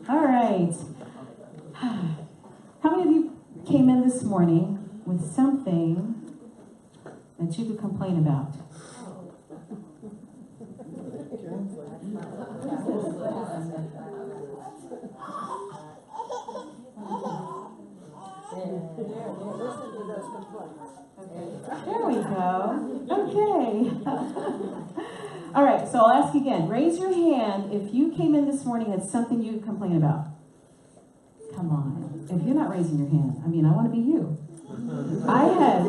All right. How many of you came in this morning with something that you could complain about? There we go. Okay. All right, so I'll ask again. Raise your hand if you came in this morning and had something you could complain about. Come on. If you're not raising your hand, I want to be you. I had.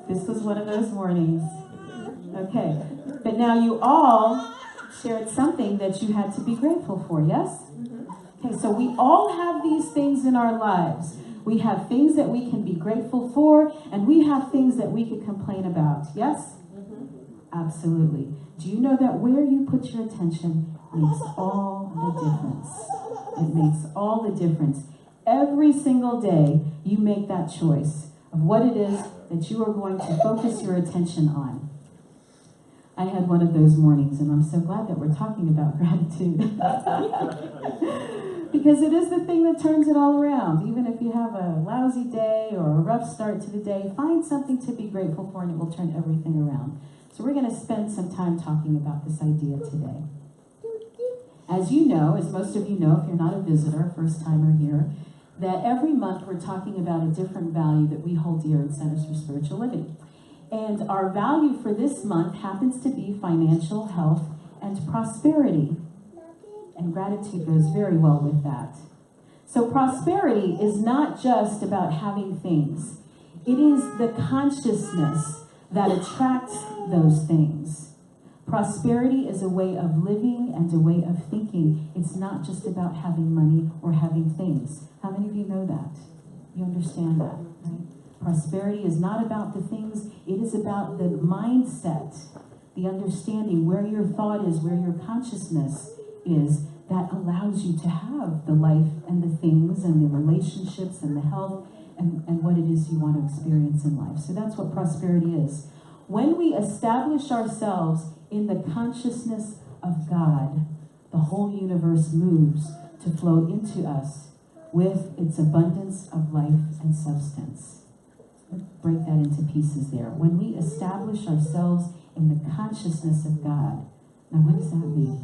This was one of those mornings. Okay. But now you all shared something that you had to be grateful for, yes? Okay, so we all have these things in our lives. We have things that we can be grateful for, and we have things that we could complain about, yes? Absolutely. Do you know that where you put your attention makes all the difference? It makes all the difference. Every single day, you make that choice of what it is that you are going to focus your attention on. I had one of those mornings, and I'm so glad that we're talking about gratitude. Because it is the thing that turns it all around. Even if you have a lousy day or a rough start to the day, find something to be grateful for, and it will turn everything around. So we're going to spend some time talking about this idea today. As you know, as most of you know, if you're not a visitor, first timer here, that every month we're talking about a different value that we hold dear in Centers for Spiritual Living. And our value for this month happens to be financial health and prosperity. And gratitude goes very well with that. So prosperity is not just about having things. It is the consciousness that attracts those things. Prosperity is a way of living and a way of thinking. It's not just about having money or having things. How many of you know that? You understand that, right? Prosperity is not about the things. It is about the mindset, the understanding where your thought is, where your consciousness is, that allows you to have the life and the things and the relationships and the health and what it is you want to experience in life. So that's what prosperity is. When we establish ourselves in the consciousness of God, the whole universe moves to flow into us with its abundance of life and substance. Let's break that into pieces there. When we establish ourselves in the consciousness of God, now what does that mean?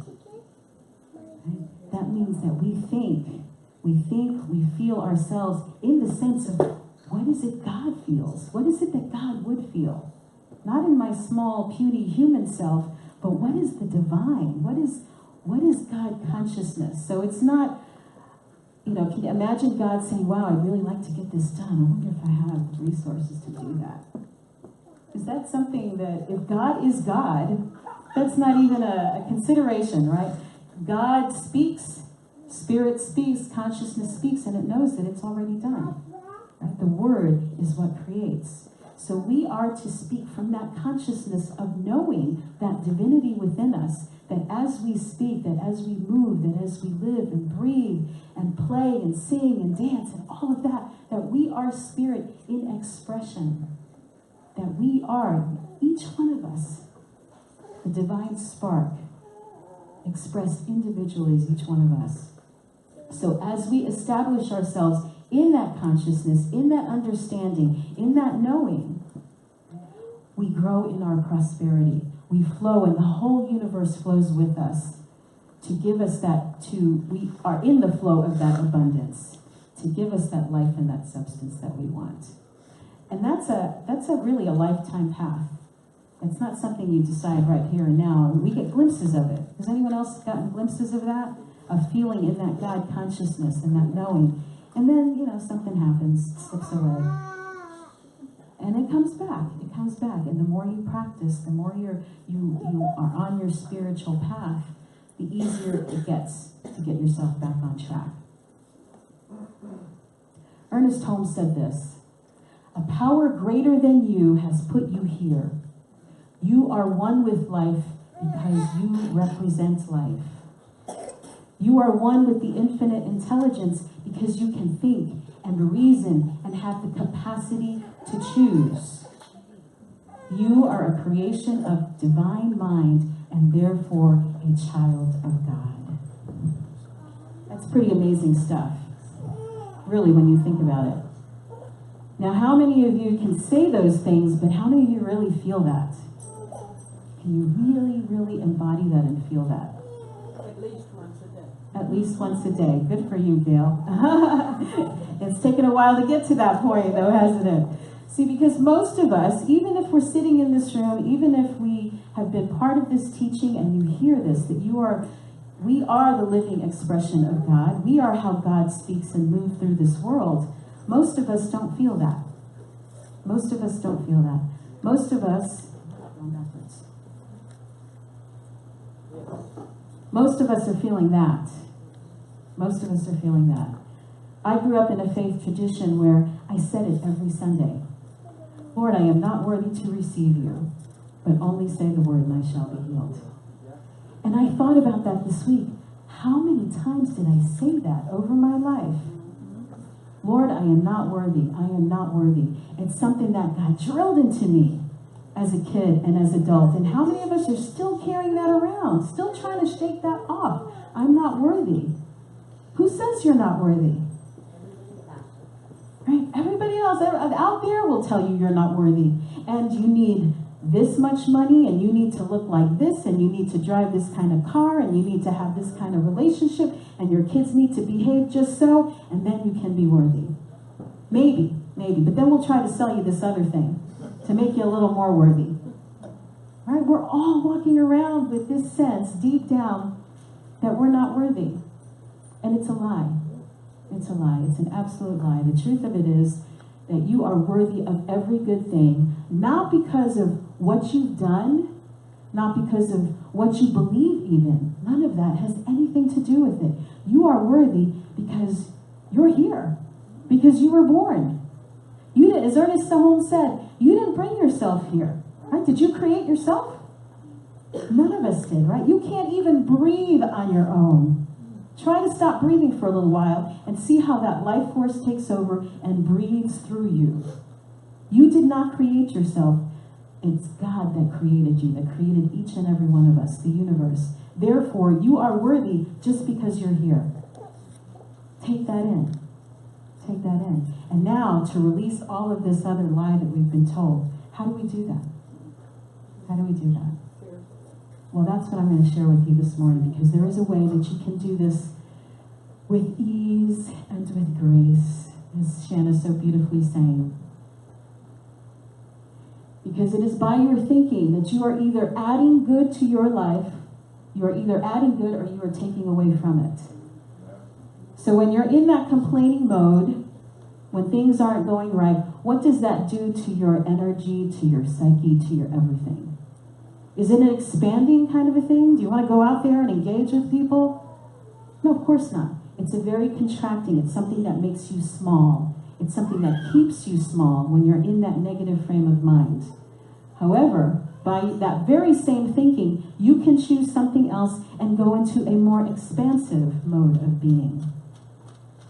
Right? That means that we feel ourselves in the sense of what is it God feels? What is it that God would feel? Not in my small, puny human self, but what is the divine? What is God consciousness? So it's not, can you imagine God saying, wow, I'd really like to get this done. I wonder if I have the resources to do that. Is that something that, if God is God, that's not even a consideration, right? God speaks, spirit speaks, consciousness speaks, and it knows that it's already done. Right? The word is what creates. So we are to speak from that consciousness of knowing that divinity within us, that as we speak, that as we move, that as we live and breathe and play and sing and dance and all of that, that we are spirit in expression. That we are, each one of us, the divine spark, expressed individually as each one of us. So as we establish ourselves in that consciousness, in that understanding, in that knowing, we grow in our prosperity. We flow, and the whole universe flows with us to give us that, we are in the flow of that abundance, to give us that life and that substance that we want. And that's really a lifetime path. It's not something you decide right here and now. We get glimpses of it. Has anyone else gotten glimpses of that? Of feeling in that God consciousness and that knowing. And then, something happens, it slips away. And it comes back. It comes back. And the more you practice, the more you are on your spiritual path, the easier it gets to get yourself back on track. Ernest Holmes said this: "A power greater than you has put you here. You are one with life because you represent life. You are one with the infinite intelligence because you can think and reason and have the capacity to choose. You are a creation of divine mind and therefore a child of God." pretty amazing stuff, really, when you think about it. Now, how many of you can say those things, but how many of you really feel that? Can you really, really embody that and feel that? At least once a day. At least once a day. Good for you, Gail. It's taken a while to get to that point, though, hasn't it? See, because most of us, even if we're sitting in this room, even if we have been part of this teaching and you hear this, that we are the living expression of God. We are how God speaks and moves through this world. Most of us don't feel that. Most of us don't feel that. Most of us, going backwards. Most of us are feeling that. Most of us are feeling that. I grew up in a faith tradition where I said it every Sunday. Lord, I am not worthy to receive you, but only say the word and I shall be healed. And I thought about that this week. How many times did I say that over my life? Lord, I am not worthy. I am not worthy. It's something that God drilled into me as a kid and as an adult. And how many of us are still carrying that around, still trying to shake that off? I'm not worthy. Who says you're not worthy? Right? Everybody else out there will tell you you're not worthy. And you need this much money, and you need to look like this, and you need to drive this kind of car, and you need to have this kind of relationship, and your kids need to behave just so, and then you can be worthy. Maybe, but then we'll try to sell you this other thing to make you a little more worthy. Right? We're all walking around with this sense deep down that we're not worthy. And it's a lie. It's a lie. It's an absolute lie. The truth of it is that you are worthy of every good thing, not because of what you've done, not because of what you believe even. None of that has anything to do with it. You are worthy because you're here, because you were born. You didn't, as Ernest Holmes said, you didn't bring yourself here, right? Did you create yourself? None of us did, right? You can't even breathe on your own. Try to stop breathing for a little while and see how that life force takes over and breathes through you. You did not create yourself. It's God that created you, that created each and every one of us, the universe. Therefore, you are worthy just because you're here. Take that in. Take that in. And now, to release all of this other lie that we've been told, how do we do that? How do we do that? Well, that's what I'm going to share with you this morning, because there is a way that you can do this with ease and with grace, as Shanna's so beautifully saying. Because it is by your thinking that you are either adding good to your life, you are either adding good or you are taking away from it. So when you're in that complaining mode, when things aren't going right, what does that do to your energy, to your psyche, to your everything? Is it an expanding kind of a thing? Do you want to go out there and engage with people? No, of course not. It's a very contracting. It's something that makes you small. It's something that keeps you small when you're in that negative frame of mind. However, by that very same thinking, you can choose something else and go into a more expansive mode of being.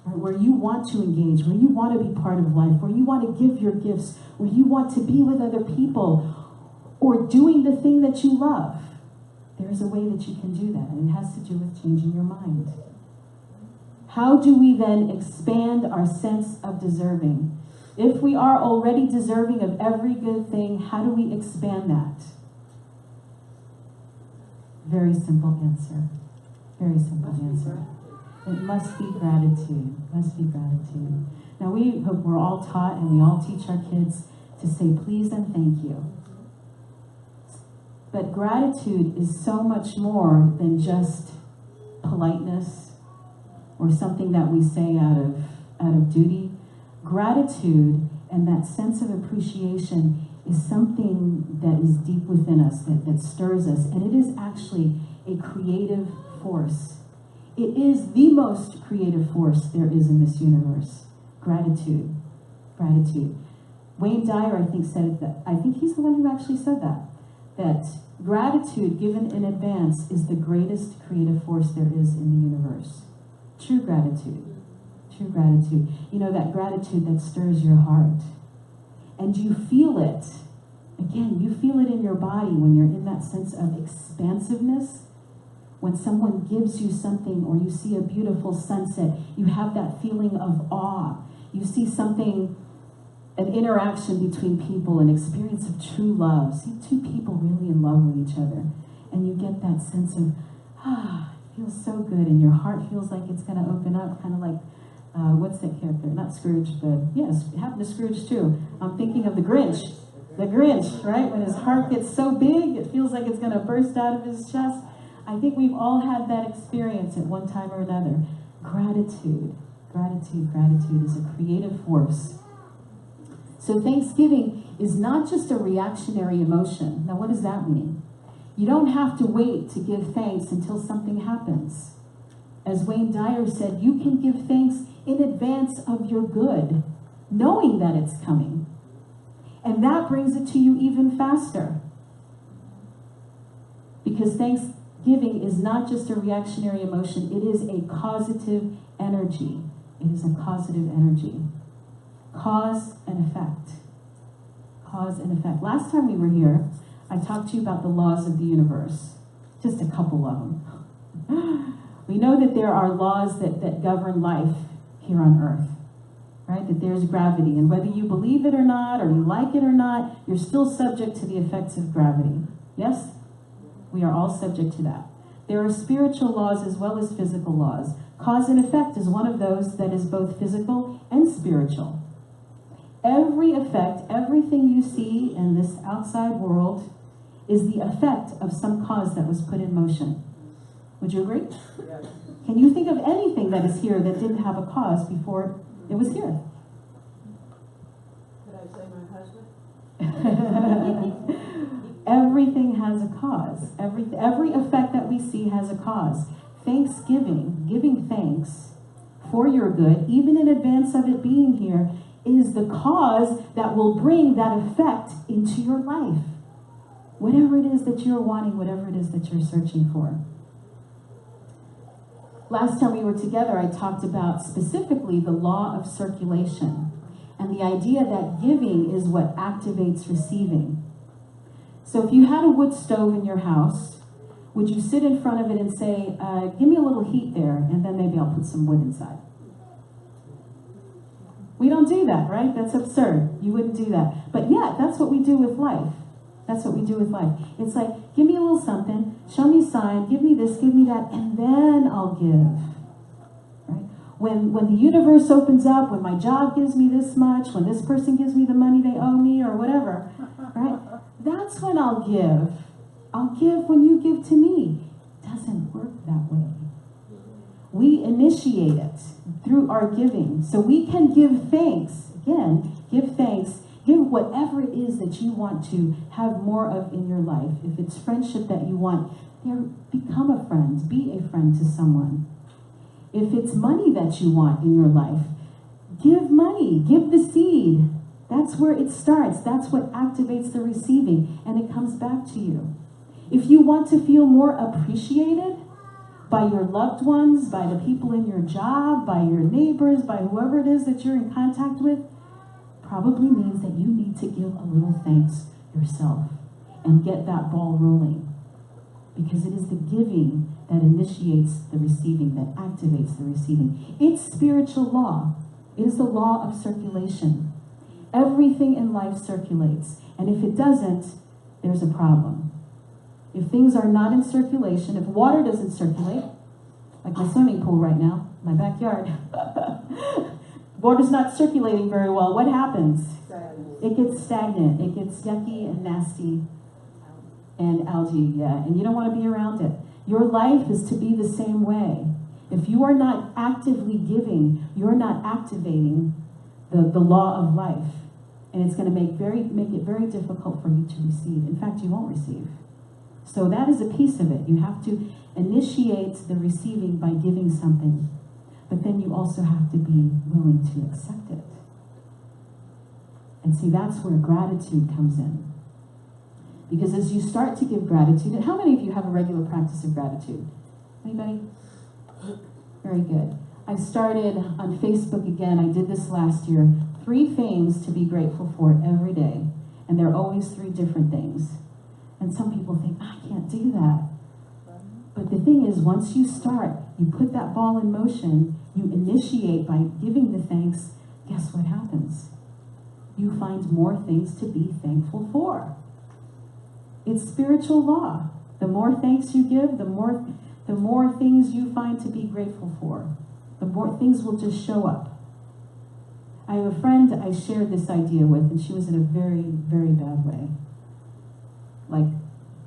Right? Where you want to engage, where you want to be part of life, where you want to give your gifts, where you want to be with other people, or doing the thing that you love. There's a way that you can do that, and it has to do with changing your mind. How do we then expand our sense of deserving? If we are already deserving of every good thing, how do we expand that? Very simple answer. Very simple answer. It must be gratitude. It must be gratitude. Now, we're all taught, and we all teach our kids to say please and thank you. But gratitude is so much more than just politeness or something that we say out of duty. Gratitude and that sense of appreciation is something that is deep within us, that stirs us. And it is actually a creative force. It is the most creative force there is in this universe. Gratitude. Gratitude. Wayne Dyer, I think, said that. I think he's the one who actually said that gratitude given in advance is the greatest creative force there is in the universe. True gratitude. True gratitude. You know, that gratitude that stirs your heart. And you feel it. Again, you feel it in your body when you're in that sense of expansiveness, When someone gives you something, or you see a beautiful sunset, you have that feeling of awe. You see something, an interaction between people, an experience of true love. See two people really in love with each other. And you get that sense of, it feels so good. And your heart feels like it's going to open up, kind of like, what's that character? Not Scrooge, but yes, it happened to Scrooge too. I'm thinking of the Grinch. The Grinch, right? When his heart gets so big, it feels like it's going to burst out of his chest. I think we've all had that experience at one time or another. Gratitude. Gratitude is a creative force. So Thanksgiving is not just a reactionary emotion. Now, what does that mean? You don't have to wait to give thanks until something happens. As Wayne Dyer said, you can give thanks in advance of your good, knowing that it's coming. And that brings it to you even faster. Because Thanksgiving is not just a reactionary emotion, it is a causative energy. It is a causative energy. Cause and effect. Cause and effect. Last time we were here, I talked to you about the laws of the universe. Just a couple of them. We know that there are laws that govern life here on earth. Right? That there's gravity. And whether you believe it or not, or you like it or not, you're still subject to the effects of gravity. Yes? We are all subject to that. There are spiritual laws as well as physical laws. Cause and effect is one of those that is both physical and spiritual. Every effect, everything you see in this outside world is the effect of some cause that was put in motion. Would you agree? Yes. Can you think of anything that is here that didn't have a cause before it was here? Could I say my husband? Everything has a cause. Every effect that we see has a cause. Thanksgiving, giving thanks for your good, even in advance of it being here, is the cause that will bring that effect into your life. Whatever it is that you're wanting, whatever it is that you're searching for. Last time we were together, I talked about specifically the law of circulation and the idea that giving is what activates receiving. So if you had a wood stove in your house, would you sit in front of it and say, give me a little heat there, and then maybe I'll put some wood inside? We don't do that, right? That's absurd. You wouldn't do that. But yeah, that's what we do with life. That's what we do with life. It's like, give me a little something, show me a sign, give me this, give me that, and then I'll give. Right? When the universe opens up, when my job gives me this much, when this person gives me the money they owe me or whatever, right? That's when I'll give. I'll give when you give to me. It doesn't work that way. We initiate it through our giving. So we can give thanks. Again, give thanks. Give whatever it is that you want to have more of in your life. If it's friendship that you want, become a friend. Be a friend to someone. If it's money that you want in your life, give money. Give the seed. That's where it starts. That's what activates the receiving, and it comes back to you. If you want to feel more appreciated by your loved ones, by the people in your job, by your neighbors, by whoever it is that you're in contact with, probably means that you need to give a little thanks yourself and get that ball rolling. Because it is the giving that initiates the receiving, that activates the receiving. It's spiritual law. It is the law of circulation. Everything in life circulates. And if it doesn't, there's a problem. If things are not in circulation, if water doesn't circulate, like my swimming pool right now, my backyard, water's not circulating very well, what happens? It gets stagnant. It gets yucky and nasty and algae, yeah. And you don't want to be around it. Your life is to be the same way. If you are not actively giving, you're not activating the law of life. And it's going to make it very difficult for you to receive. In fact, you won't receive. So that is a piece of it. You have to initiate the receiving by giving something. But then you also have to be willing to accept it. And see, that's where gratitude comes in. Because as you start to give gratitude, and how many of you have a regular practice of gratitude? Anybody? Very good. I started on Facebook again. I did this last year. 3 things to be grateful for every day. And they're always 3 different things. And some people think, I can't do that. But the thing is, once you start, you put that ball in motion, you initiate by giving the thanks, guess what happens? You find more things to be thankful for. It's spiritual law. The more thanks you give, the more things you find to be grateful for. The more things will just show up. I have a friend I shared this idea with, and she was in a very, very bad way. Like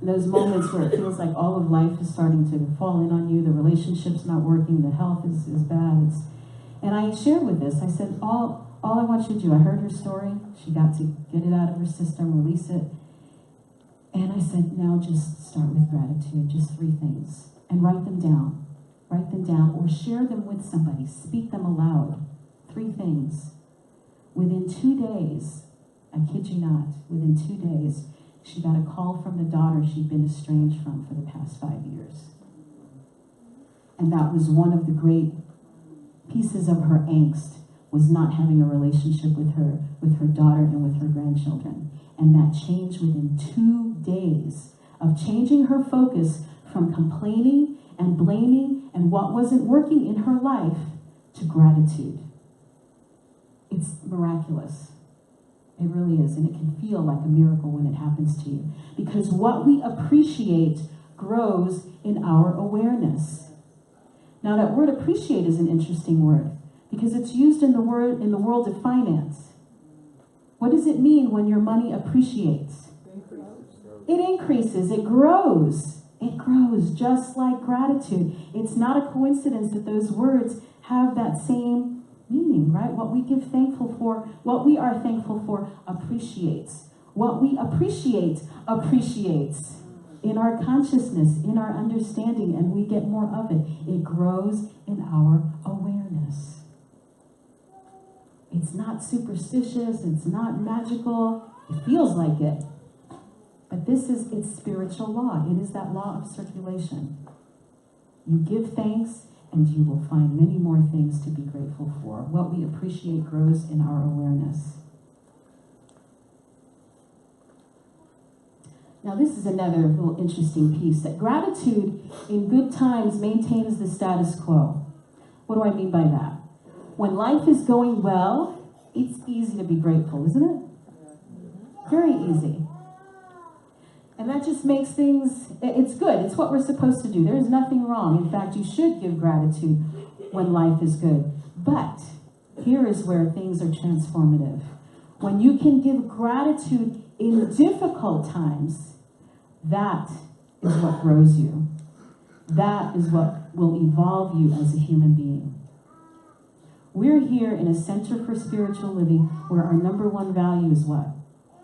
those moments where it feels like all of life is starting to fall in on you, the relationship's not working, the health is bad. And I shared with this, I said, all I want you to do, I heard her story, she got to get it out of her system, release it. And I said, now just start with gratitude, just 3 things. And write them down. Write them down or share them with somebody. Speak them aloud. 3 things. Within 2 days, I kid you not, within 2 days, she got a call from the daughter she'd been estranged from for the past 5 years. And that was one of the great pieces of her angst, was not having a relationship with her daughter and with her grandchildren. And that changed within 2 days of changing her focus from complaining and blaming and what wasn't working in her life to gratitude. It's miraculous. It really is. And it can feel like a miracle when it happens to you. Because what we appreciate grows in our awareness. Now that word appreciate is an interesting word because it's used in the world of finance. What does it mean when your money appreciates? It increases, it grows. It grows just like gratitude. It's not a coincidence that those words have that same meaning, right? What we give thankful for, what we are thankful for appreciates. What we appreciate appreciates in our consciousness, in our understanding, and we get more of it. It grows in our awareness. It's not superstitious, it's not magical, it feels like it. But it's spiritual law. It is that law of circulation. You give thanks and you will find many more things to be grateful for. What we appreciate grows in our awareness. Now this is another little interesting piece, that gratitude in good times maintains the status quo. What do I mean by that? When life is going well, it's easy to be grateful, isn't it? Very easy. And that just makes things, it's good. It's what we're supposed to do. There's nothing wrong. In fact, you should give gratitude when life is good. But here is where things are transformative. When you can give gratitude in difficult times, that is what grows you. That is what will evolve you as a human being. We're here in a center for spiritual living where our number 1 value is what?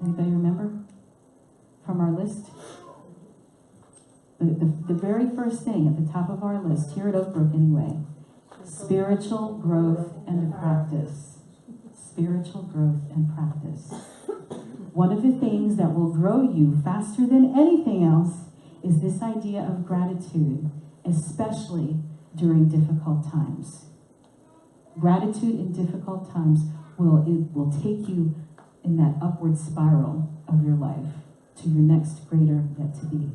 Anybody remember? From our list? The very first thing at the top of our list, here at Oakbrook anyway, spiritual growth and practice. Spiritual growth and practice. One of the things that will grow you faster than anything else is this idea of gratitude, especially during difficult times. Gratitude in difficult times will take you in that upward spiral of your life to your next greater yet to be.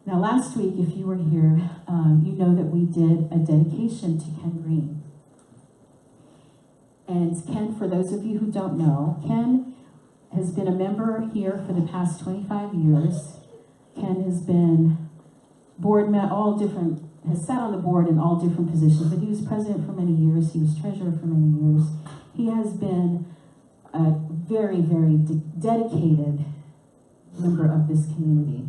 Now last week, if you were here, you know that we did a dedication to Ken Green. And Ken, for those of you who don't know, Ken has been a member here for the past 25 years. Ken has been has sat on the board in all different positions, but he was president for many years, he was treasurer for many years. He has been a very, very dedicated member of this community,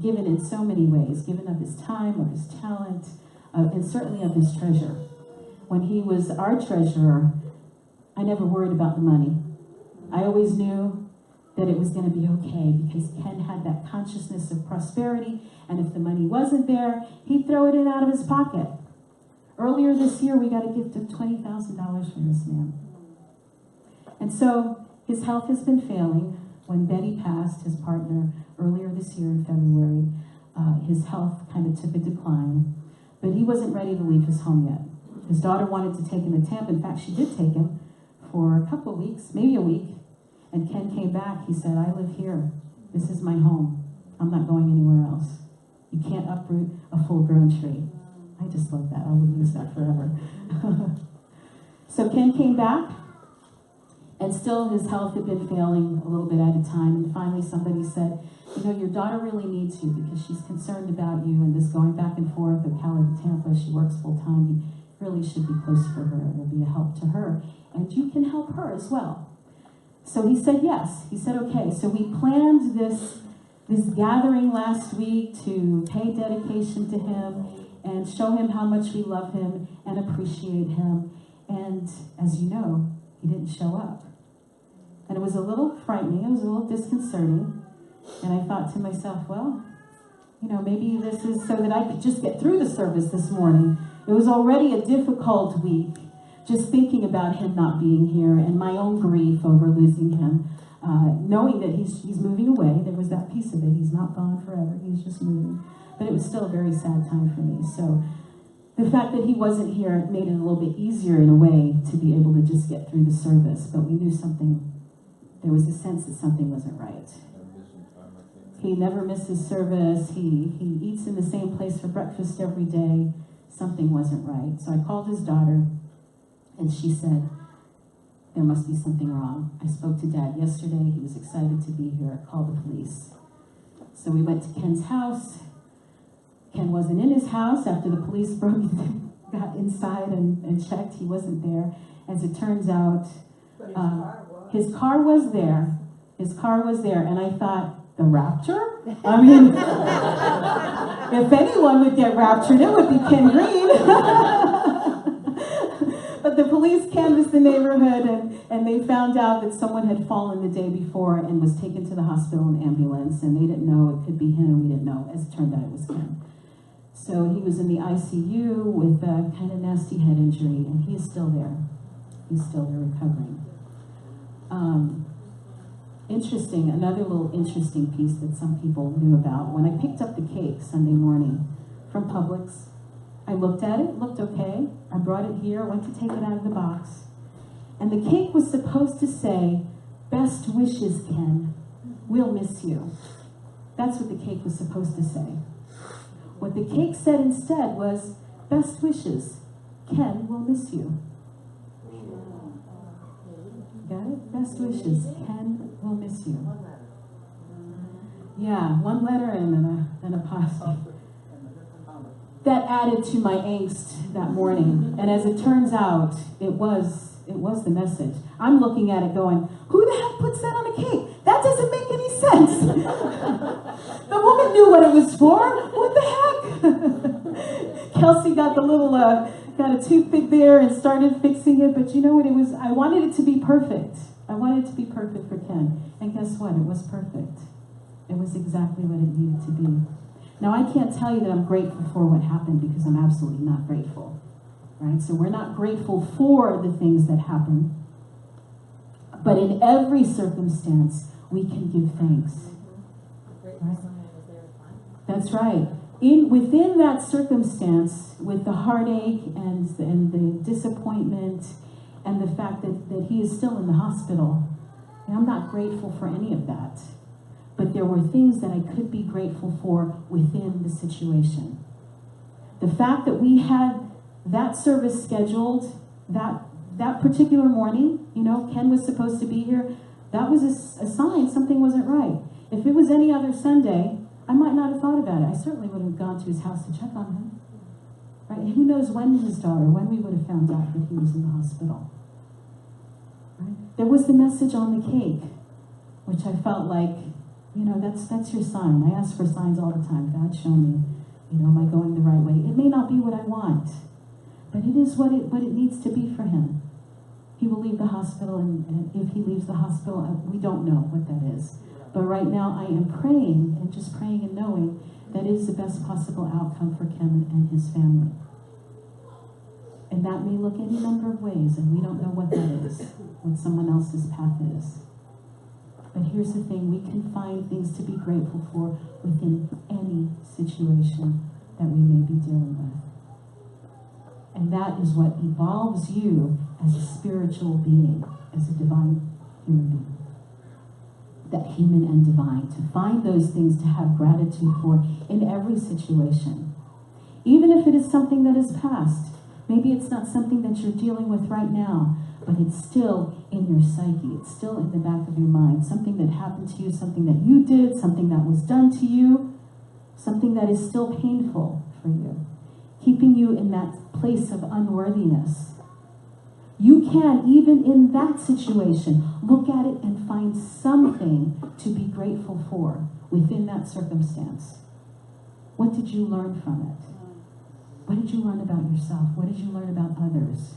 given in so many ways, given of his time, of his talent, and certainly of his treasure. When he was our treasurer, I never worried about the money. I always knew that it was going to be okay because Ken had that consciousness of prosperity, and if the money wasn't there, he'd throw it in out of his pocket. Earlier this year, we got a gift of $20,000 from this man. And so his health has been failing. When Betty passed, his partner, earlier this year in February, his health kind of took a decline, but he wasn't ready to leave his home yet. His daughter wanted to take him to Tampa. In fact, she did take him for a couple of weeks, maybe a week. And Ken came back. He said, I live here. This is my home. I'm not going anywhere else. You can't uproot a full-grown tree. I just love that. I will use that forever. So Ken came back, and still his health had been failing a little bit at a time. And finally somebody said, you know, your daughter really needs you because she's concerned about you and this going back and forth, Ocala to Tampa. She works full-time. You really should be close for her. It will be a help to her. And you can help her as well. So he said yes. He said, okay. So we planned this gathering last week to pay dedication to him and show him how much we love him and appreciate him. And as you know, he didn't show up. And it was a little frightening. It was a little disconcerting. And I thought to myself, well, you know, maybe this is so that I could just get through the service this morning. It was already a difficult week, just thinking about him not being here and my own grief over losing him, knowing that he's moving away. There was that piece of it. He's not gone forever. He's just moving. But it was still a very sad time for me. So the fact that he wasn't here made it a little bit easier in a way to be able to just get through the service. But we knew something, there was a sense that something wasn't right. He never misses service. He eats in the same place for breakfast every day. Something wasn't right. So I called his daughter, and she said, there must be something wrong. I spoke to Dad yesterday. He was excited to be here. I called the police. So we went to Ken's house. Ken wasn't in his house after the police got inside and checked. He wasn't there. As it turns out, his car was there. His car was there, and I thought, the rapture? I mean, if anyone would get raptured, it would be Ken Green. But the police canvassed the neighborhood, and they found out that someone had fallen the day before and was taken to the hospital in an ambulance, and they didn't know it could be him. We didn't know. As it turned out, it was Ken. So he was in the ICU with a kind of nasty head injury, and he is still there. He's still there recovering. Interesting, another little interesting piece that some people knew about. When I picked up the cake Sunday morning from Publix, I looked at it looked okay. I brought it here, went to take it out of the box. And the cake was supposed to say, best wishes, Ken. We'll miss you. That's what the cake was supposed to say. What the cake said instead was, best wishes, Ken will miss you. Got it? Best wishes, Ken will miss you. Yeah, one letter and an apostrophe. That added to my angst that morning. And as it turns out, it was the message. I'm looking at it going, who the heck puts that on a cake? That doesn't make any sense. The woman knew what it was for. What the heck? Kelsey got the little, got a toothpick there and started fixing it. But you know what it was? I wanted it to be perfect. I wanted it to be perfect for Ken. And guess what? It was perfect. It was exactly what it needed to be. Now, I can't tell you that I'm grateful for what happened because I'm absolutely not grateful. Right? So we're not grateful for the things that happen. But in every circumstance, we can give thanks. Right? That's right. Within that circumstance, with the heartache and the disappointment and the fact that he is still in the hospital, and I'm not grateful for any of that. But there were things that I could be grateful for within the situation. The fact that we had that service scheduled, that particular morning, you know, Ken was supposed to be here, that was a sign something wasn't right. If it was any other Sunday, I might not have thought about it. I certainly would have gone to his house to check on him. Right? And who knows when we would have found out that he was in the hospital. Right? There was the message on the cake, which I felt like, you know, that's your sign. I ask for signs all the time. God, show me, you know, am I going the right way? It may not be what I want, but it is what it needs to be for him. He will leave the hospital, and if he leaves the hospital, we don't know what that is. But right now, I am praying, and just praying and knowing that it is the best possible outcome for Ken and his family. And that may look any number of ways, and we don't know what that is, what someone else's path is. But here's the thing, we can find things to be grateful for within any situation that we may be dealing with. And that is what evolves you as a spiritual being, as a divine human being. that human and divine, to find those things to have gratitude for in every situation. Even if it is something that is past. Maybe it's not something that you're dealing with right now, but it's still in your psyche. It's still in the back of your mind. Something that happened to you, something that you did, something that was done to you, something that is still painful for you, keeping you in that place of unworthiness. You can, even in that situation, look at it and find something to be grateful for within that circumstance. What did you learn from it? What did you learn about yourself? What did you learn about others?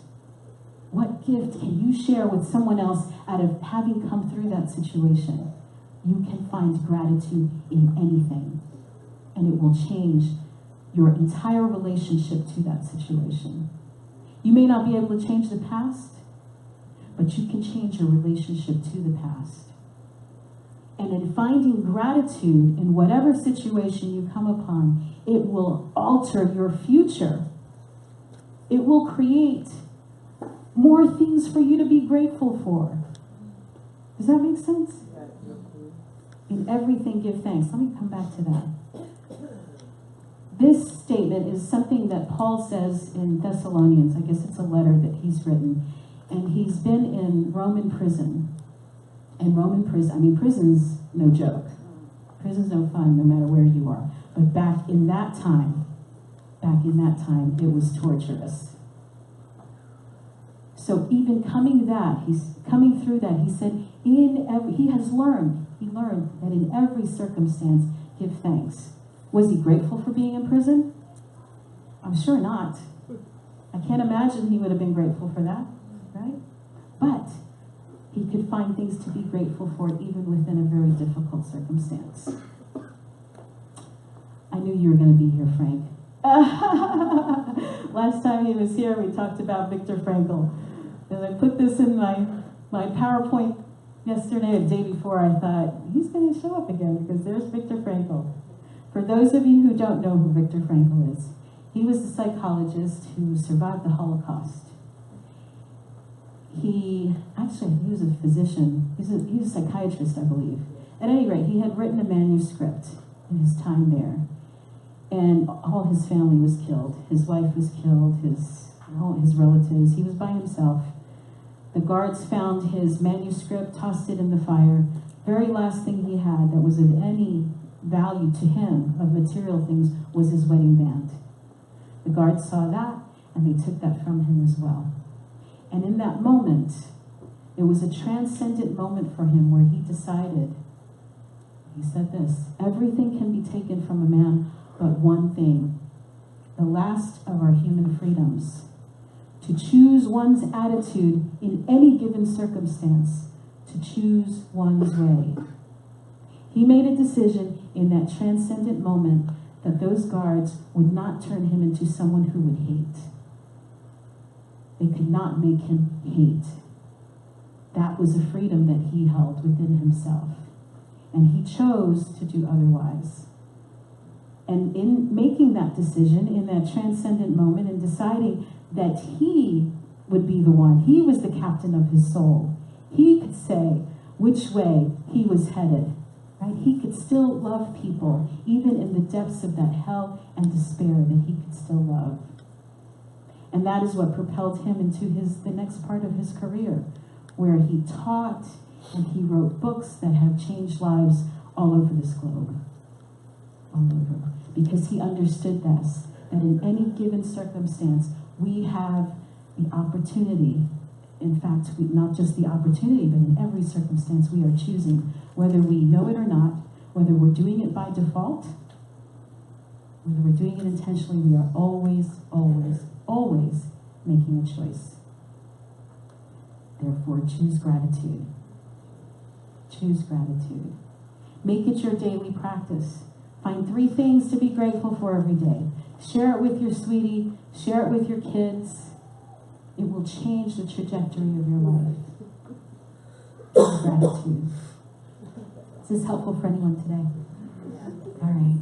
What gift can you share with someone else out of having come through that situation? You can find gratitude in anything, and it will change your entire relationship to that situation. You may not be able to change the past, but you can change your relationship to the past. And in finding gratitude in whatever situation you come upon, it will alter your future. It will create more things for you to be grateful for. Does that make sense? In everything, give thanks. Let me come back to that. This statement is something that Paul says in Thessalonians. I guess it's a letter that he's written. And he's been in Roman prison. And prison's no joke. Prison's no fun, no matter where you are. But back in that time, it was torturous. So even he's coming through that, he said, he learned that in every circumstance, give thanks. Was he grateful for being in prison? I'm sure not. I can't imagine he would have been grateful for that, right? But he could find things to be grateful for even within a very difficult circumstance. I knew you were going to be here, Frank. Last time he was here, we talked about Viktor Frankl. And I put this in my PowerPoint yesterday, the day before. I thought, he's going to show up again because there's Viktor Frankl. For those of you who don't know who Viktor Frankl is, he was a psychologist who survived the Holocaust. He was a physician. He was a psychiatrist, I believe. At any rate, he had written a manuscript in his time there. And all his family was killed. His wife was killed, all his relatives. He was by himself. The guards found his manuscript, tossed it in the fire. Very last thing he had that was of any value to him, of material things, was his wedding band. The guards saw that, and they took that from him as well. And in that moment, it was a transcendent moment for him where he decided, he said this, everything can be taken from a man but one thing, the last of our human freedoms, to choose one's attitude in any given circumstance, to choose one's way. He made a decision in that transcendent moment that those guards would not turn him into someone who would hate. They could not make him hate. That was a freedom that he held within himself. And he chose to do otherwise. And in making that decision, in that transcendent moment, and deciding that he would be the one, he was the captain of his soul. He could say which way he was headed. Right? He could still love people, even in the depths of that hell and despair, that he could still love. And that is what propelled him into the next part of his career, where he taught and he wrote books that have changed lives all over this globe. All over. Because he understood this, that in any given circumstance, we have the opportunity. In fact, not just the opportunity, but in every circumstance we are choosing, whether we know it or not, whether we're doing it by default, whether we're doing it intentionally, we are always, always, always making a choice. Therefore, choose gratitude. Choose gratitude. Make it your daily practice. Find 3 things to be grateful for every day. Share it with your sweetie. Share it with your kids. It will change the trajectory of your life. Gratitude. Is this helpful for anyone today? All right.